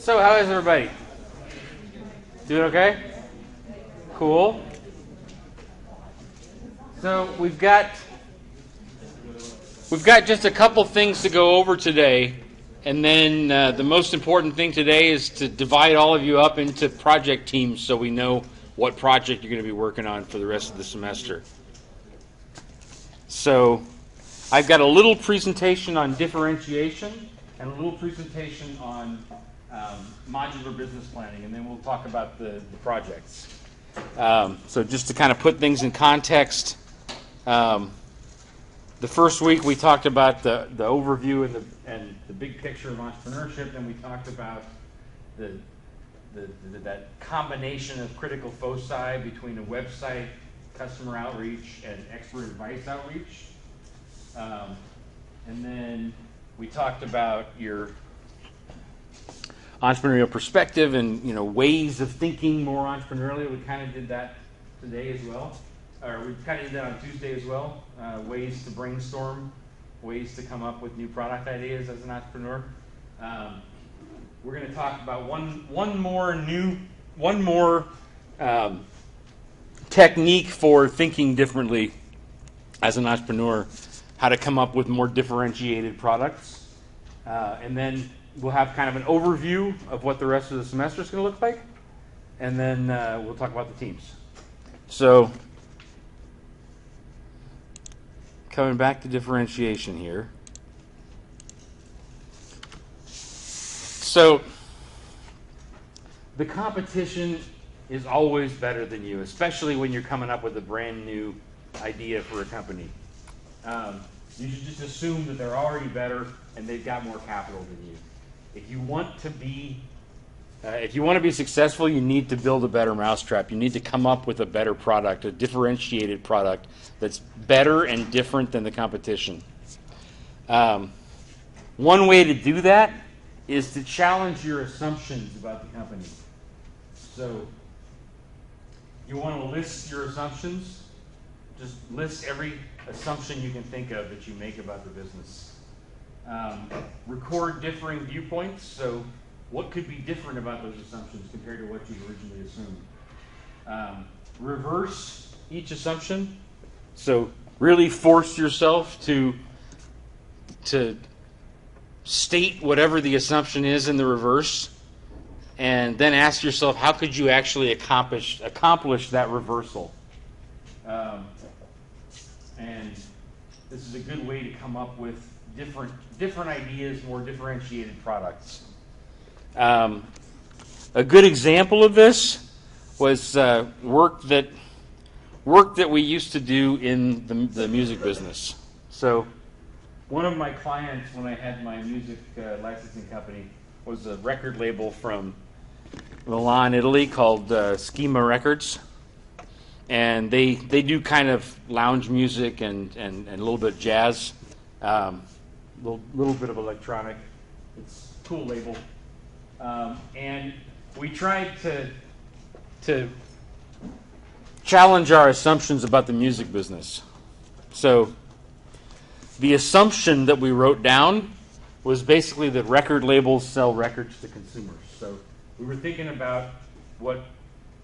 So, how is everybody? Doing okay? Cool. So, we've got just a couple things to go over today, and then the most important thing today is to divide all of you up into project teams so we know what project you're going to be working on for the rest of the semester. So, I've got a little presentation on differentiation and a little presentation on modular business planning, and then we'll talk about the projects. So just to kind of put things in context, the first week we talked about the overview and the big picture of entrepreneurship, and we talked about that combination of critical foci between a website, customer outreach, and expert advice outreach. And then we talked about your entrepreneurial perspective and ways of thinking more entrepreneurially. We kind of did that today as well, or we kind of did that on Tuesday as well. Ways to brainstorm, ways to come up with new product ideas as an entrepreneur. We're going to talk about one more technique for thinking differently as an entrepreneur, how to come up with more differentiated products. And then we'll have kind of an overview of what the rest of the semester is going to look like. And then we'll talk about the teams. So, coming back to differentiation here. So, the competition is always better than you, especially when you're coming up with a brand new idea for a company. You should just assume that they're already better and they've got more capital than you. If you want to be successful, you need to build a better mousetrap. You need to come up with a better product, a differentiated product that's better and different than the competition. One way to do that is to challenge your assumptions about the company. So you want to list your assumptions. Just list every assumption you can think of that you make about the business. Record differing viewpoints. So what could be different about those assumptions compared to what you originally assumed? Reverse each assumption. So really force yourself to state whatever the assumption is in the reverse, and then ask yourself, how could you actually accomplish that reversal? And this is a good way to come up with different ideas, more differentiated products. A good example of this was work that we used to do in the music business. So one of my clients, when I had my music licensing company, was a record label from Milan, Italy, called Schema Records. And they do kind of lounge music and a little bit of jazz, little bit of electronic. It's a cool label. And we tried to challenge our assumptions about the music business. So the assumption that we wrote down was basically that record labels sell records to consumers. So we were thinking about what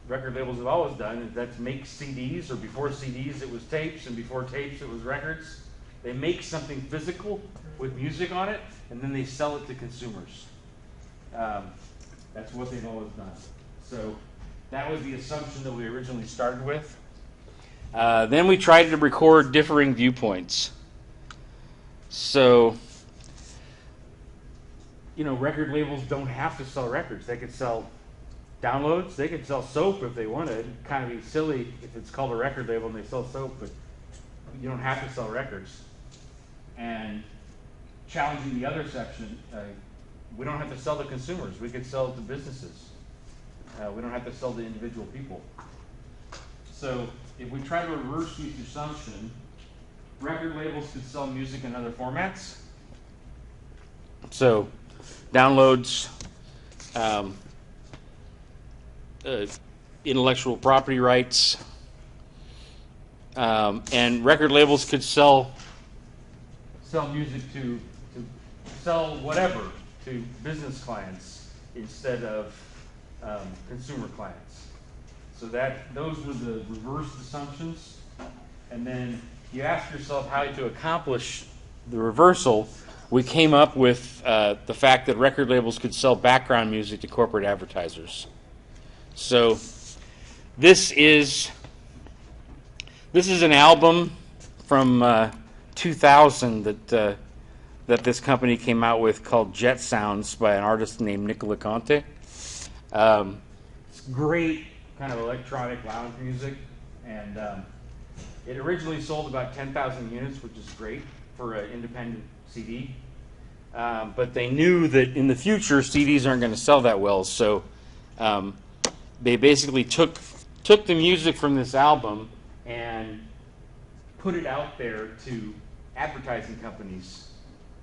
record labels have always done, is that's make CDs, or before CDs it was tapes, and before tapes it was records. They make something physical with music on it, and then they sell it to consumers. That's what they've always done. So that was the assumption that we originally started with. Then we tried to record differing viewpoints. So, record labels don't have to sell records. They could sell downloads. They could sell soap if they wanted. It'd kind of be silly if it's called a record label and they sell soap, but you don't have to sell records. And challenging the other section, we don't have to sell to consumers. We could sell to businesses. We don't have to sell to individual people. So if we try to reverse each assumption, record labels could sell music in other formats. So downloads, intellectual property rights, and record labels could sell music to sell whatever to business clients, instead of consumer clients. So those were the reversed assumptions. And then you ask yourself how to accomplish the reversal. We came up with the fact that record labels could sell background music to corporate advertisers. So this is an album from 2000 that this company came out with called Jet Sounds by an artist named Nicola Conte. It's great kind of electronic lounge music, and it originally sold about 10,000 units, which is great for an independent CD. But they knew that in the future CDs aren't going to sell that well, so they basically took the music from this album and put it out there to advertising companies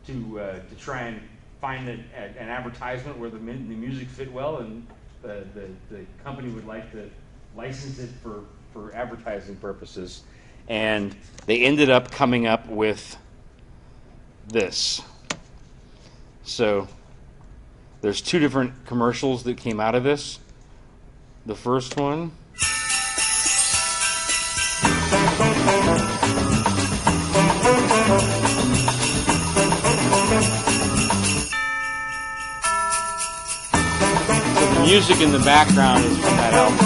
to try and find an advertisement where the music fit well, and the company would like to license it for advertising purposes. And they ended up coming up with this. So there's two different commercials that came out of this. The first one. So the music in the background is from that album.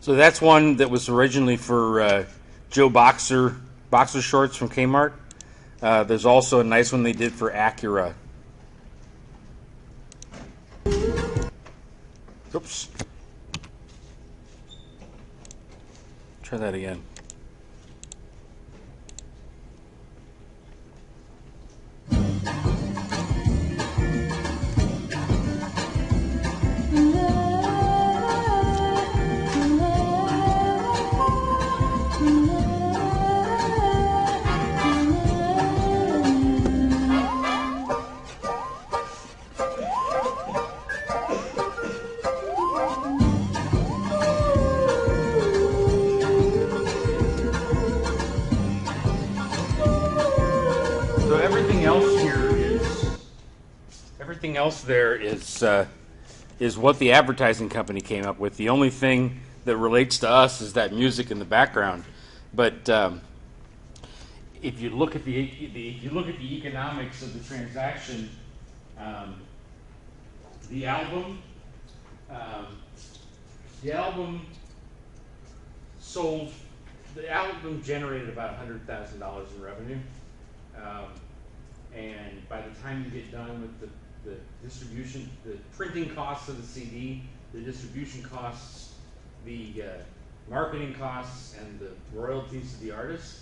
So that's one that was originally for Joe boxer shorts from Kmart. There's also a nice one they did for Acura. Oops. Try that again. Everything else there is what the advertising company came up with. The only thing that relates to us is that music in the background. But if you look at the economics of the transaction, the album generated about $100,000 in revenue. And by the time you get done with the distribution, the printing costs of the CD, the distribution costs, the marketing costs, and the royalties to the artist,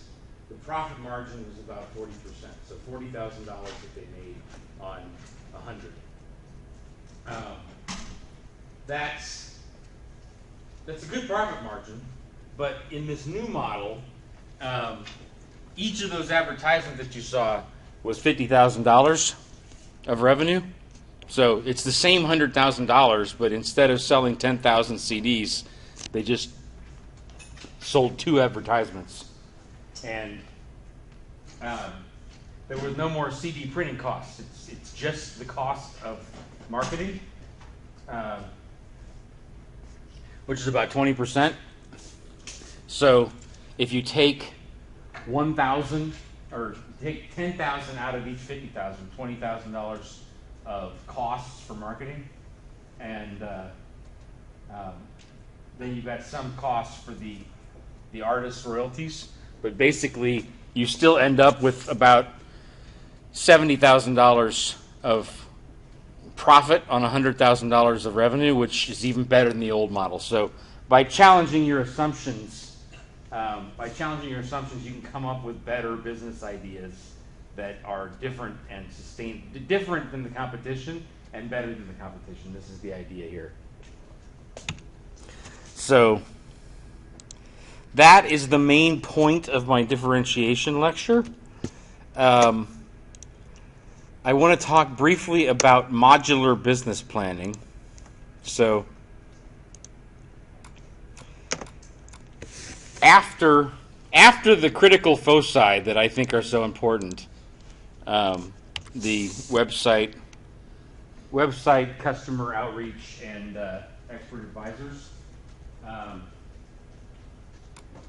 the profit margin was about 40%. So $40,000 that they made on 100. That's a good profit margin, but in this new model, each of those advertisements that you saw was $50,000 of revenue. So it's the same $100,000, but instead of selling 10,000 CDs, they just sold 2 advertisements. And there was no more CD printing costs. It's just the cost of marketing, which is about 20%. So if you take 1,000 or take 10,000 out of each 50,000, $20,000 of costs for marketing, and then you've got some costs for the artist's royalties. But basically, you still end up with about $70,000 of profit on $100,000 of revenue, which is even better than the old model. So by challenging your assumptions, you can come up with better business ideas that are different and different than the competition and better than the competition. This is the idea here. So that is the main point of my differentiation lecture. I want to talk briefly about modular business planning. So after the critical foci that I think are so important, the website, customer outreach, and expert advisors.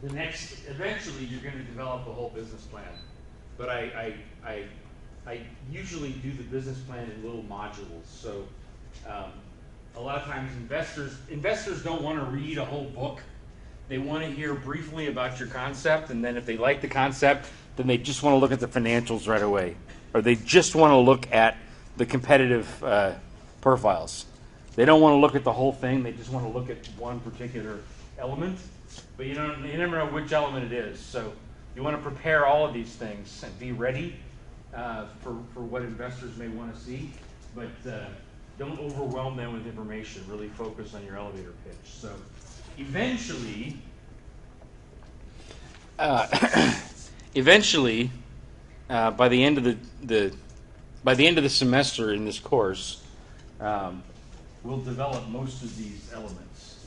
Eventually, you're going to develop a whole business plan. But I usually do the business plan in little modules. So a lot of times investors don't want to read a whole book. They want to hear briefly about your concept, and then if they like the concept, then they just want to look at the financials right away. Or they just want to look at the competitive profiles. They don't want to look at the whole thing. They just want to look at one particular element. But you never know which element it is. So you want to prepare all of these things and be ready for what investors may want to see. But don't overwhelm them with information. Really focus on your elevator pitch. So eventually, by the end of the semester in this course, we'll develop most of these elements.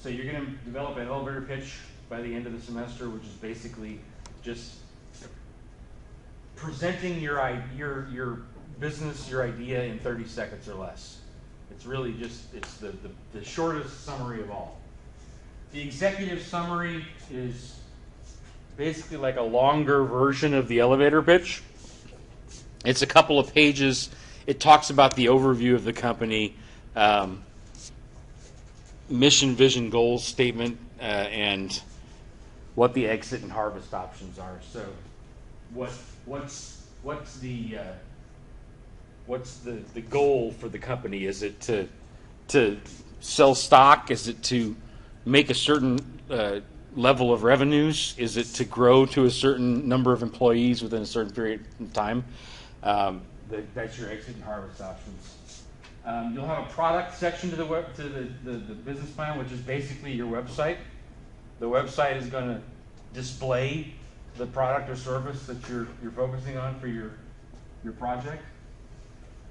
So you're going to develop an elevator pitch by the end of the semester, which is basically just presenting your business, your idea in 30 seconds or less. It's really just the shortest summary of all. The executive summary is basically like a longer version of the elevator pitch. It's a couple of pages. It talks about the overview of the company, mission, vision, goals statement, and what the exit and harvest options are. So, what's the goal for the company? Is it to sell stock? Is it to make a certain level of revenues? Is it to grow to a certain number of employees within a certain period of time? That's your exit and harvest options. You'll have a product section to the business plan, which is basically your website. The website is going to display the product or service that you're focusing on for your project.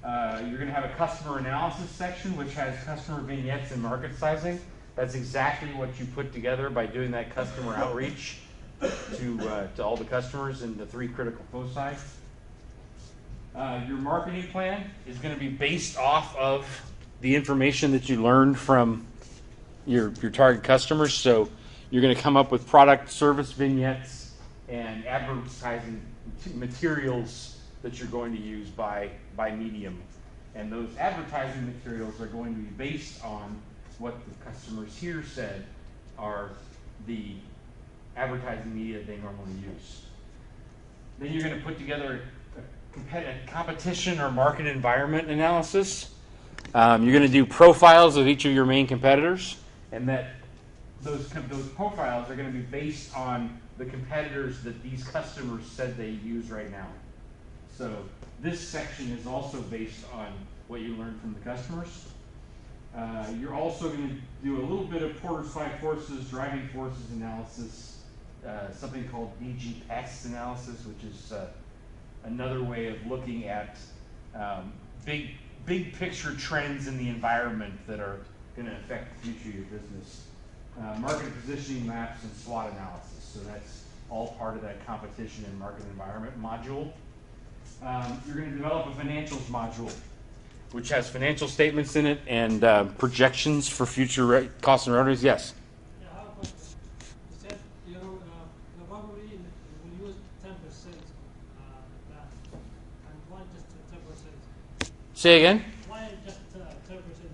You're going to have a customer analysis section, which has customer vignettes and market sizing. That's exactly what you put together by doing that customer outreach to all the customers in the 3 critical foci. Your marketing plan is going to be based off of the information that you learned from your target customers. So you're going to come up with product, service vignettes, and advertising materials that you're going to use by medium. And those advertising materials are going to be based on what the customers here said are the advertising media they normally use. Then you're going to put together a competition or market environment analysis. You're going to do profiles of each of your main competitors, and that those profiles are going to be based on the competitors that these customers said they use right now. So this section is also based on what you learned from the customers. You're also going to do a little bit of Porter's 5 forces, driving forces analysis, something called Mgmt analysis, which is another way of looking at big picture trends in the environment that are going to affect the future of your business. Market positioning maps and SWOT analysis. So that's all part of that competition and market environment module. You're going to develop a financials module, which has financial statements in it and projections for future costs and revenues. Yes? Yeah, I have a question. You said probably will use 10% that, and why just 10%? Say again? Why just 10%?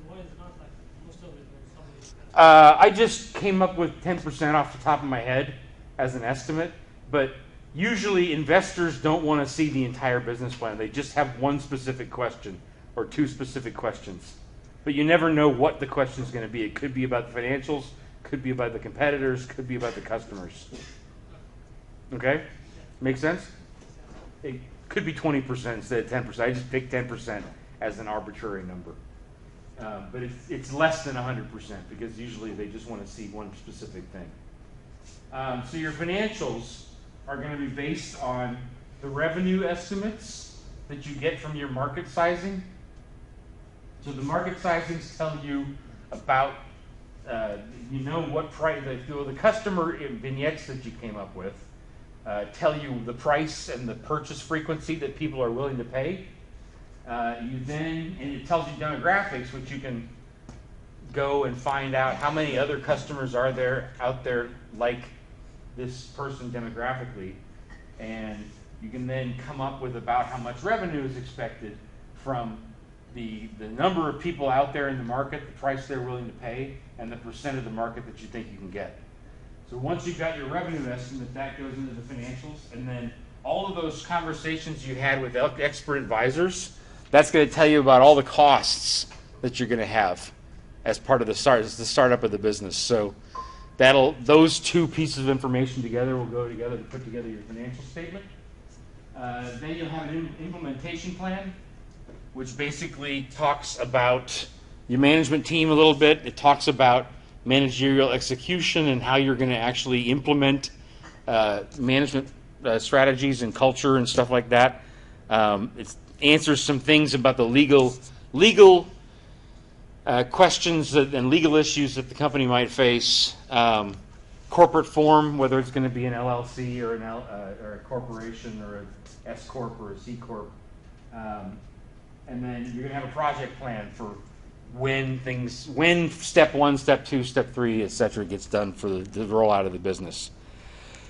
Why is not like most of it or something? I just came up with 10% off the top of my head as an estimate, but usually investors don't want to see the entire business plan. They just have one specific question or 2 specific questions. But you never know what the question is going to be. It could be about the financials, could be about the competitors, could be about the customers. Okay? Make sense? It could be 20% instead of 10%. I just picked 10% as an arbitrary number. But it's less than 100% because usually they just want to see one specific thing. So your financials are going to be based on the revenue estimates that you get from your market sizing. So the market sizings tell you about, what price, the customer vignettes that you came up with tell you the price and the purchase frequency that people are willing to pay. And it tells you demographics, which you can go and find out how many other customers are there out there like this person demographically, and you can then come up with about how much revenue is expected from the number of people out there in the market, the price they're willing to pay, and the percent of the market that you think you can get. So once you've got your revenue estimate, that goes into the financials, and then all of those conversations you had with expert advisors, that's going to tell you about all the costs that you're going to have as part of the startup of the business. So those two pieces of information together will go together to put together your financial statement. Then you'll have an implementation plan, which basically talks about your management team a little bit. It talks about managerial execution and how you're going to actually implement management strategies and culture and stuff like that. It answers some things about the legal questions and legal issues that the company might face. Corporate form, whether it's going to be an LLC or or a corporation or an S corp or a C corp. And then you're going to have a project plan for when step 1, step 2, step 3, etc. gets done for the rollout of the business.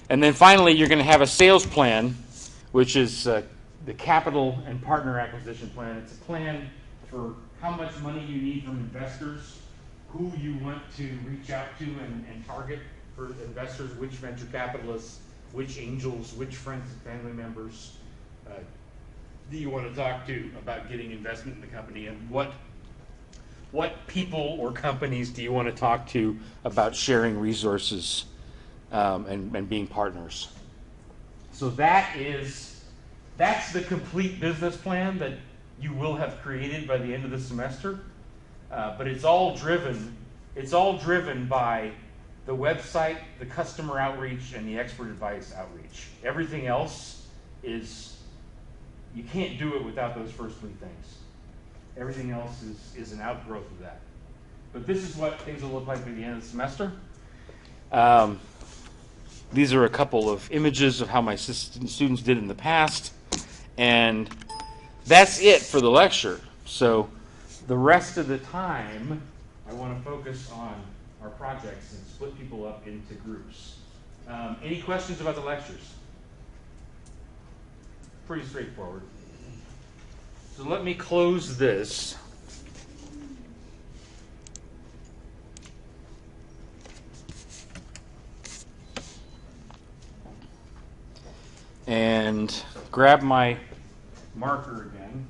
And then finally, you're going to have a sales plan, which is the capital and partner acquisition plan. It's a plan for how much money you need from investors, who you want to reach out to and target for investors, which venture capitalists, which angels, which friends and family members do you want to talk to about getting investment in the company, and what people or companies do you want to talk to about sharing resources and being partners. So that's the complete business plan that you will have created by the end of the semester. But it's all driven by the website, the customer outreach, and the expert advice outreach. Everything else you can't do it without those first 3 things. Everything else is an outgrowth of that. But this is what things will look like by the end of the semester. These are a couple of images of how my students did in the past. And that's it for the lecture. So the rest of the time, I want to focus on our projects and split people up into groups. Any questions about the lectures? Pretty straightforward. So let me close this. And grab my marker again.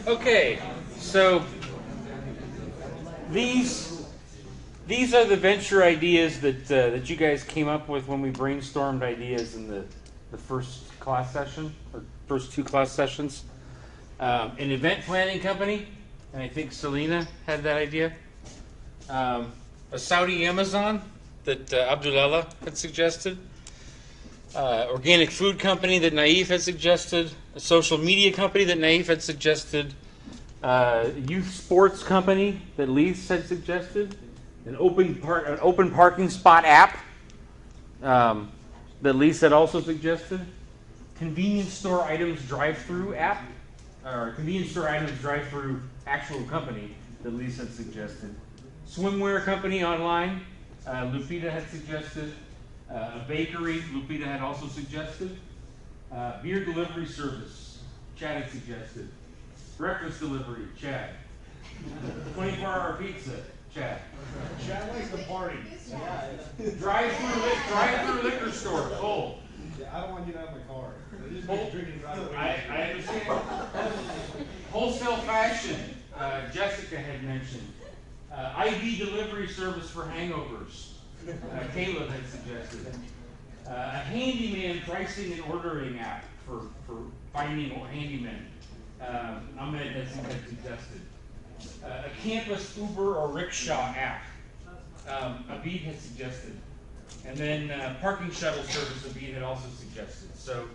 Okay, so these are the venture ideas that you guys came up with when we brainstormed ideas in the first class session, or first two class sessions. An event planning company, and I think Selena had that idea. A Saudi Amazon that Abdullah had suggested. Organic food company that Naif had suggested. A social media company that Naif had suggested. Youth sports company that Lise had suggested. An open parking spot app that Lise had also suggested. Convenience store items drive-through app, or convenience store items drive-through actual company that Lise had suggested. Swimwear company online, Lupita had suggested. A bakery, Lupita had also suggested. Beer delivery service, Chad had suggested. Breakfast delivery, Chad. 24-hour pizza, Chad. Chad likes to party. Drive-through liquor store, Cole. Yeah, I don't want you to have my car. I understand. Wholesale fashion, Jessica had mentioned. IV delivery service for hangovers, Caleb had suggested. A handyman pricing and ordering app for finding handymen, Ahmed had suggested. A campus Uber or rickshaw app, Abid had suggested. And then parking shuttle service, Abid had also suggested. So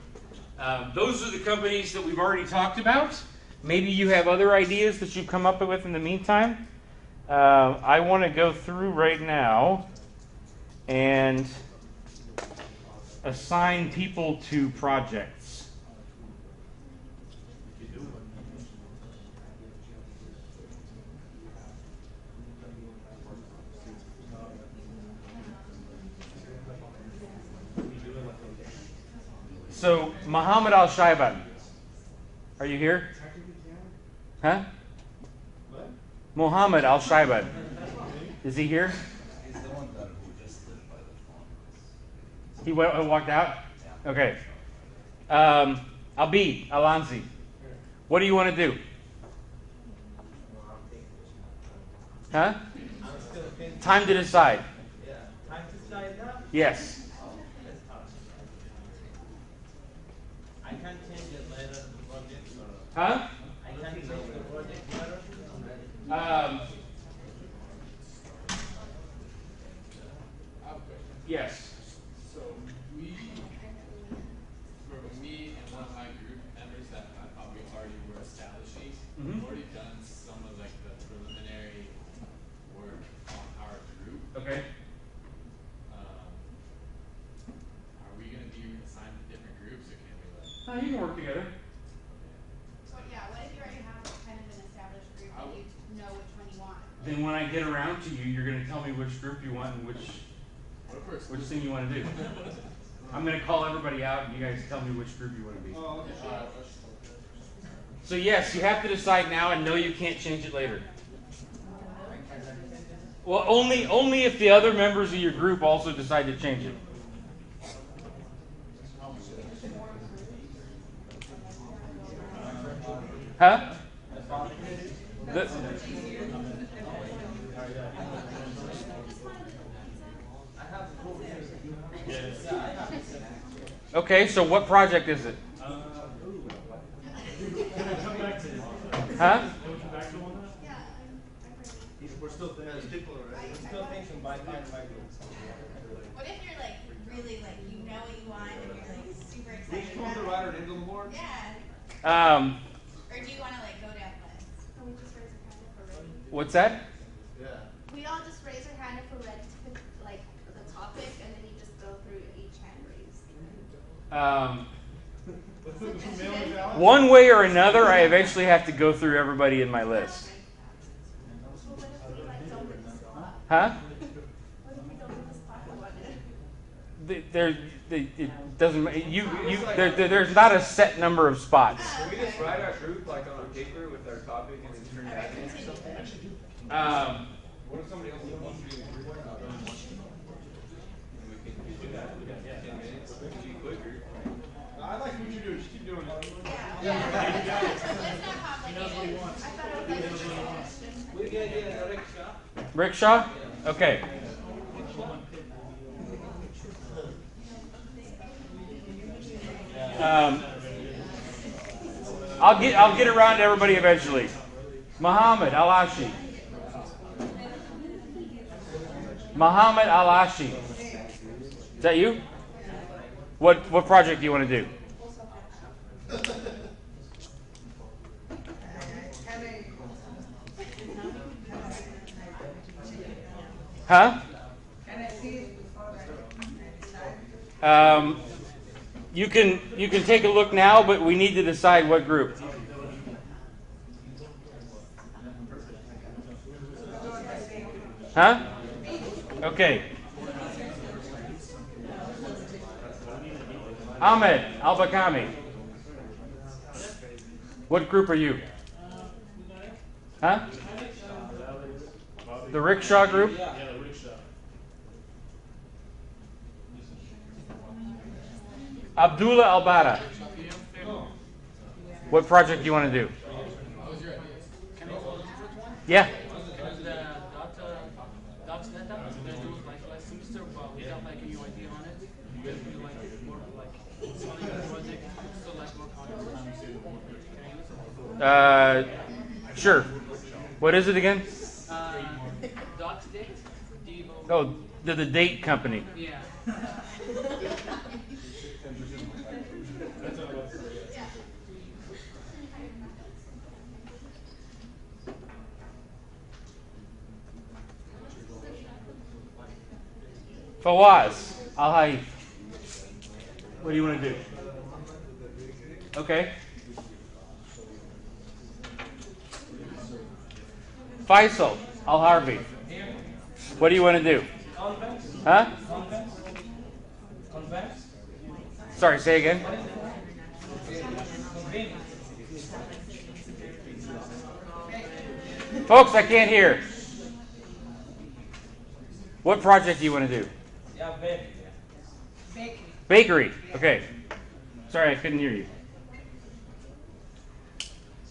those are the companies that we've already talked about. Maybe you have other ideas that you've come up with in the meantime. I want to go through right now and assign people to projects. So, Muhammad Al-Shaiban, are you here? Huh? Muhammad Al-Shaiban, is he here? He's the one who just lived by the phone. He walked out? Okay. Abid, Alanzi, what do you want to do? Huh? Time to decide. Yeah. Time to decide now? Yes. I can change it later the project or Huh? I can change the project later. Yes. So we, for me and one of my group members that I thought we already were establishing, we've already done some of like the preliminary work on our group. Okay. Are we going to be assigned to different groups, or can we like? You can work together. Well, yeah, what if you already have kind of an established group and you know which one you want? Then when I get around to you, you're going to tell me which group you want and which What if we're thing you want to do. What I'm going to call everybody out, and you guys tell me which group you want to be. Oh, okay. So yes, you have to decide now, and no, you can't change it later. Well, only if the other members of your group also decide to change it. Huh? Okay, so what project is it? Huh? We're still thinking. What if you're like really like you know what you want and you're like super We excited just come to about write it? our names on the board? Yeah. Or do you want to like go down list? Can we just raise our hand if we're ready? What's that? Yeah. We all just raise our hand if we're ready to pick like the topic, and then you just go through each hand raised. One way or another, I eventually have to go through everybody in my list. So what if we like don't get this spot? Huh? What if we don't get this spot we wanted? It doesn't. There's not a set number of spots. Can we just write our group like on a paper with our topic and then turn that into something? What if somebody else wants to be in the group? We can do that. We got 10 minutes. We can be quicker. I like what you're doing. Just keep doing it. Yeah. It's not complicated. I thought it was like a suggestion. We get a rickshaw. Rickshaw? Okay. I'll get around to everybody eventually. Muhammad Al-Ashi. Muhammad Al-Ashi. Is that you? What project do you want to do? Huh? You can take a look now, but we need to decide what group. Huh? Okay. Ahmed Al-Bakami. What group are you? Huh? The rickshaw group? Abdullah Al-Bada. What project do you want to do? Yeah. Docs data, you guys do it like last semester, but we got like a new idea on it. You guys do like more like solving the project, so like more content. Sure. What is it again? Docs date, Oh, the date company. yeah. Fawaz Al-Haif. What do you want to do? Okay. Faisal Al-Harbi. What do you want to do? Huh? Sorry, say again. Folks, I can't hear. What project do you want to do? Bakery. Okay. Sorry, I couldn't hear you.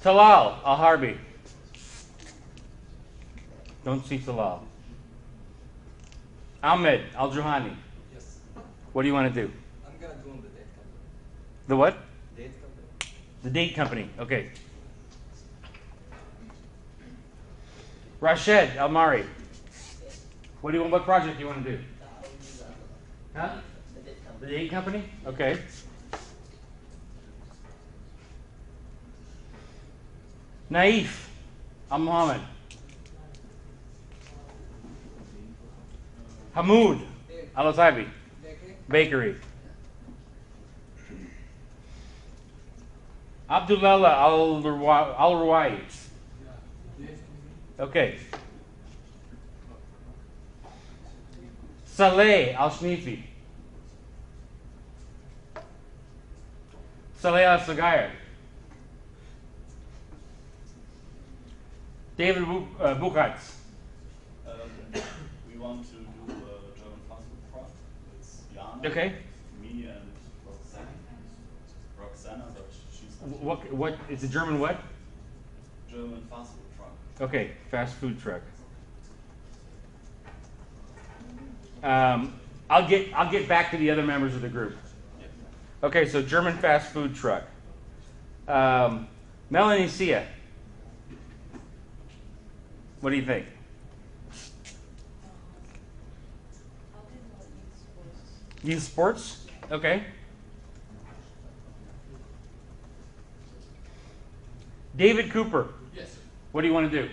Talal Al-Harbi. Don't see Talal. Ahmed Al-Juhani. Yes. What do you want to do? I'm gonna do on the date company. The what? Date company. The date company. Okay. Rashid Al-Mari. What project do you want to do? Huh? The date company? Okay. Naif Al-Muhammad. Hamoud Al-Atabi. Bakery. Abdullah Al-Ruwai. Okay. Saleh Al-Shnifi. Saleha Sagaya. David Bukatz. We want to do a German fast food truck. It's Jana, Okay. me, and Roxana. Roxana, but she's not here. What is a German what? German fast food truck. Okay, fast food truck. I'll get back to the other members of the group. Okay, so German fast food truck. Melanie Sia. What do you think? Youth sports? Okay. David Cooper. Yes, sir. What do you want to do?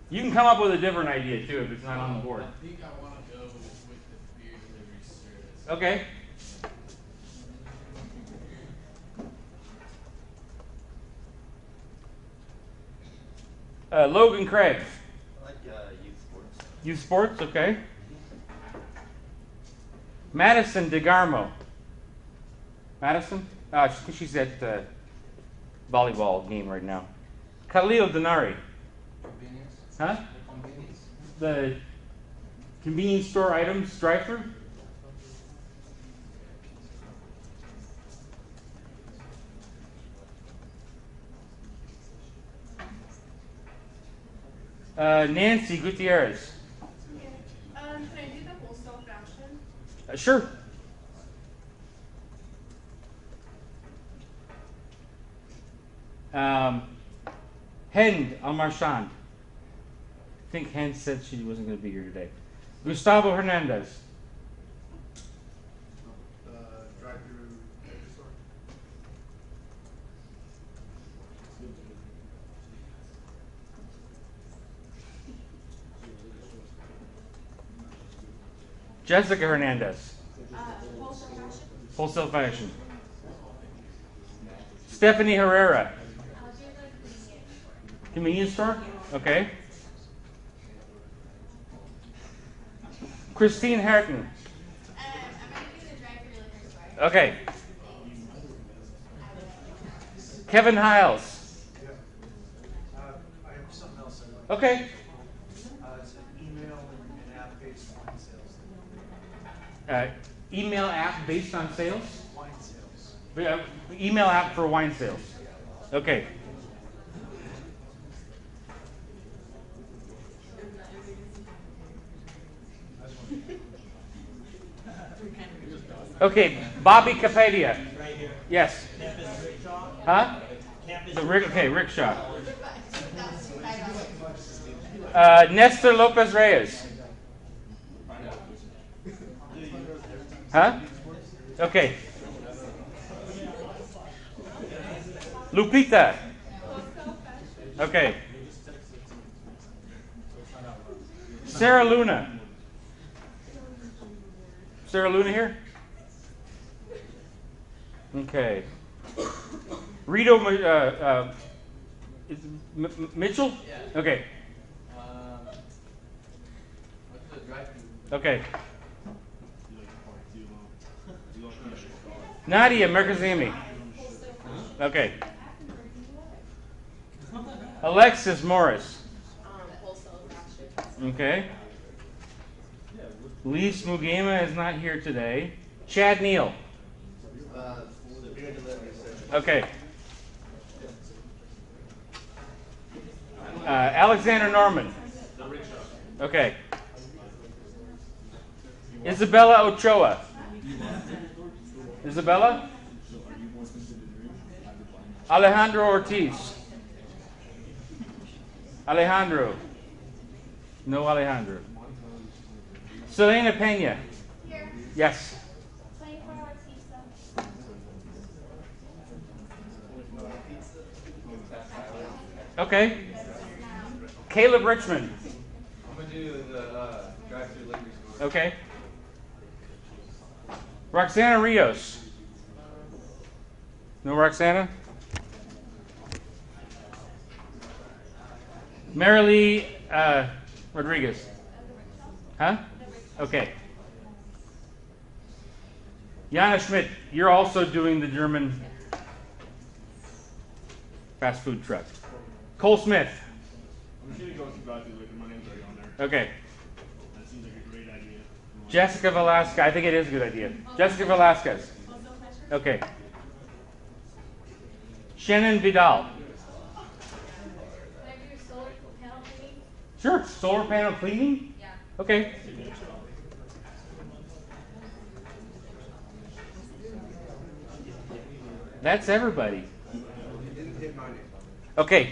You can come up with a different idea too if it's not on the board. I think I want to go with the beer delivery service. Okay. Logan Craig. I like youth sports. Youth sports, okay. Madison DeGarmo. Madison? She's at the volleyball game right now. Khalil Denari. Convenience. Huh? Convenience. The convenience store items drive-through? Nancy Gutierrez. Can I do the wholesale fashion? Sure. Hend Almarchand. I think Hend said she wasn't going to be here today. Gustavo Hernandez. Drive-through liquor store. Jessica Hernandez. Wholesale fashion? Wholesale fashion. Stephanie Herrera. I'll do the Convenience store? Okay. Christine Harton. I'm going to do the drive-through liquor store. Okay. Kevin Hiles. I have something else I'd like. Okay. It's an email and app-based wine sales. Email app based on sales? Wine sales. Email app for wine sales. Okay. Okay, Bobby Capadia. Right here. Yes. Campus rickshaw. Huh? Campus Okay, rickshaw. That's $5. Nestor Lopez Reyes. Huh? Okay. Lupita. Okay. Sarah Luna. Sarah Luna here? Okay. Rito Mitchell? Yeah. Okay. What's the drive-through? Okay. Nadia Merkazemi. Okay. Alexis Morris. Wholesale fashion. Okay. Lise Mugema is not here today. Chad Neal. The beer delivery service. Okay. Alexander Norman. Okay. Isabella Ochoa. Isabella? Alejandro Ortiz. Alejandro. No Alejandro. Selena Pena. Here, Yes. 24-hour pizza. Okay. Caleb Richmond. I'm gonna do the drive-through liquor store. Okay. Roxana Rios. No Roxana? Marilee Rodriguez. Huh? Okay. Jana Schmidt, you're also doing the German fast food truck. Cole Smith. I'm just gonna go with exactly like my name's already on there. Okay. That seems like a great idea. Jessica Velasquez. I think it is a good idea. Jessica Velasquez. Okay. Shannon Vidal. Can I do solar panel cleaning? Sure. Solar panel cleaning? Yeah. Okay. That's everybody. Didn't hit my name. Okay.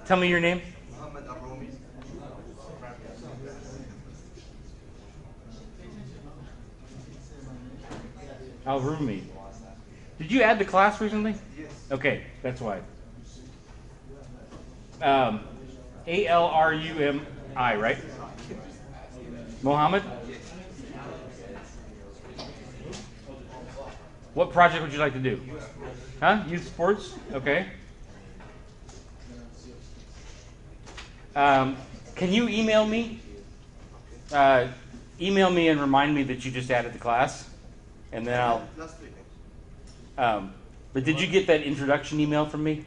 Tell me your name. Muhammad Aromi. Al-Rumi. Did you add the class recently? Yes. Okay, that's why. A-L-R-U-M-I, right? Mohammed? What project would you like to do? Huh? Youth sports? Okay. Can you email me? Email me and remind me that you just added the class, and then I'll. Last week. But did you get that introduction email from me?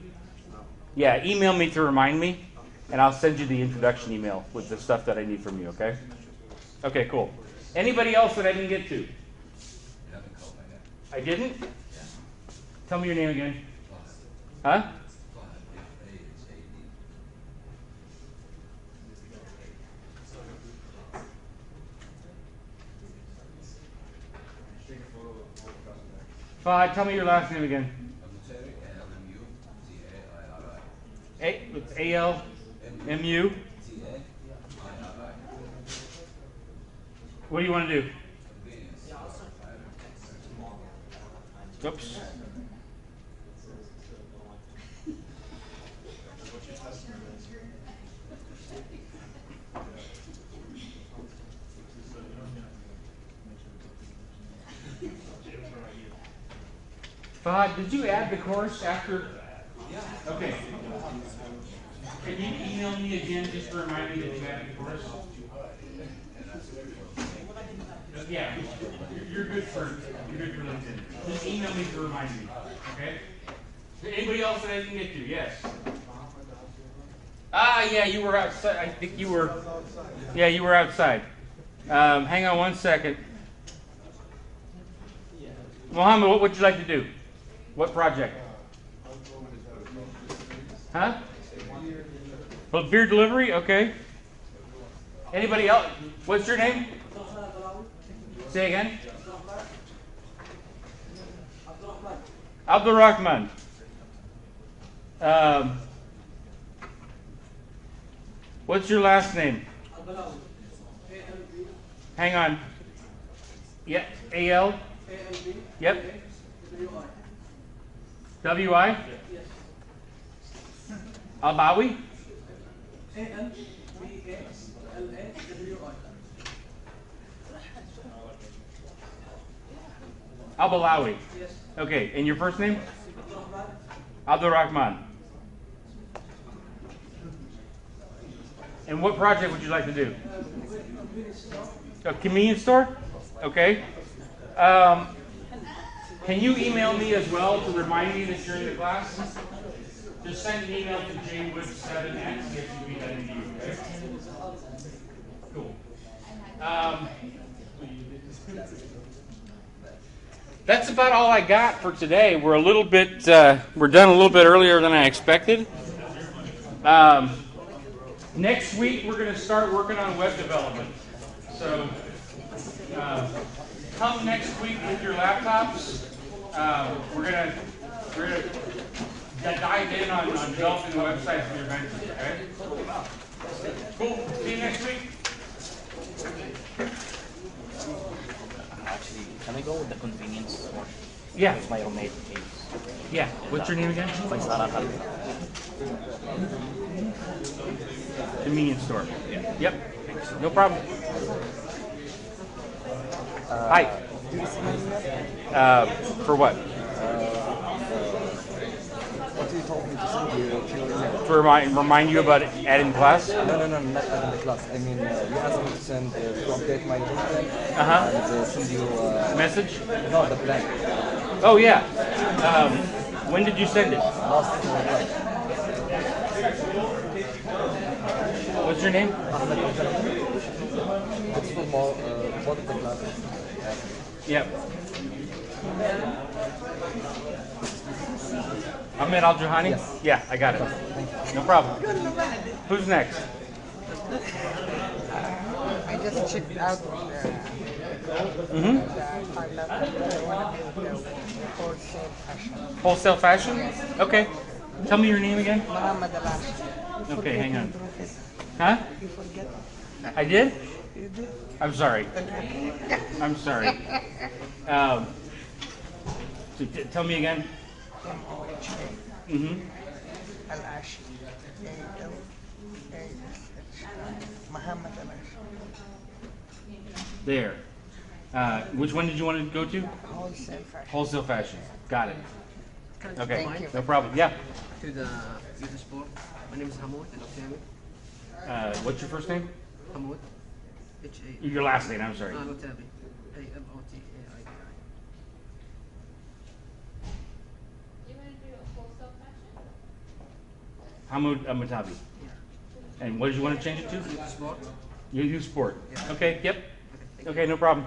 Yeah, email me to remind me, and I'll send you the introduction email with the stuff that I need from you. Okay? Okay, cool. Anybody else that I didn't get to? I didn't? Tell me your name again. Huh? Fahad, tell me your last name again. It's A-L-M-U. What do you want to do? Oops. Fahad, did you add the course after? Yeah. Okay. Can you email me again just to remind me that you added the course? Yeah, you're good for LinkedIn. Just email me to remind me. Okay. Anybody else that I didn't get to? Yes. Yeah, you were outside. I think you were. Yeah, you were outside. Hang on one second. Mohammed, what would you like to do? What project? Huh? Well, beer delivery? Okay. Anybody else? What's your name? Say again. Abdul Rahman. What's your last name? Hang on. Yeah, A-L? Yep. W-I? Al-Bawi? Al-Balawi. Okay, and your first name? Abdul Rahman. And what project would you like to do? A convenience store? Okay. Can you email me as well to remind me that you're in the class? Just send an email to jwood7@cfub.edu, okay? Cool. That's about all I got for today. We're a little bit, we're done a little bit earlier than I expected. Next week, we're going to start working on web development. So, come next week with your laptops. We're gonna dive in on developing the websites for your ventures. Okay. Cool. See you next week. Actually, can I go with the convenience store? Yeah. With my roommate is. Yeah. What's your name again? Convenience store. Yeah. Yep. No problem. Hi. For what? What you told me to send you to your email. to remind you about adding class? No, not adding the class. I mean, you asked me to send, to update my LinkedIn Uh-huh. and send you, Message? no, the plan. Oh, yeah. When did you send it? Last What's your name? Ahmed Al-Jalali. It's for more, both of the classes. Yep. Ahmed Al-Juhani? Yes. Yeah, I got it. No problem. Who's next? I just checked out the Mm-hmm. part that I want to build the wholesale fashion. Wholesale fashion? Okay. Tell me your name again. Muhammad Alash. Okay, hang on. Huh? You forget. I did? You did. I'm sorry. I'm sorry. So tell me again. MOHA. Mm-hmm. Alash. A-L-A-S-H. Muhammad Alash. There. Which one did you want to go to? Wholesale fashion. Wholesale fashion. Got it. Okay. Thank you. No problem. Yeah. To the youth sport. My name is Hamoud Al-Otiami. What's your first name? Hamoud. H-A. Your last name. I'm sorry. Al-Otiami. A-M-O-T-A-I-B-I. You want to do a wholesale fashion? Hamoud Matabi. Yeah. And what did you want to change it to? Youth sport. You sport. Yeah. Okay. Yep. Okay, thank you. Okay. No problem.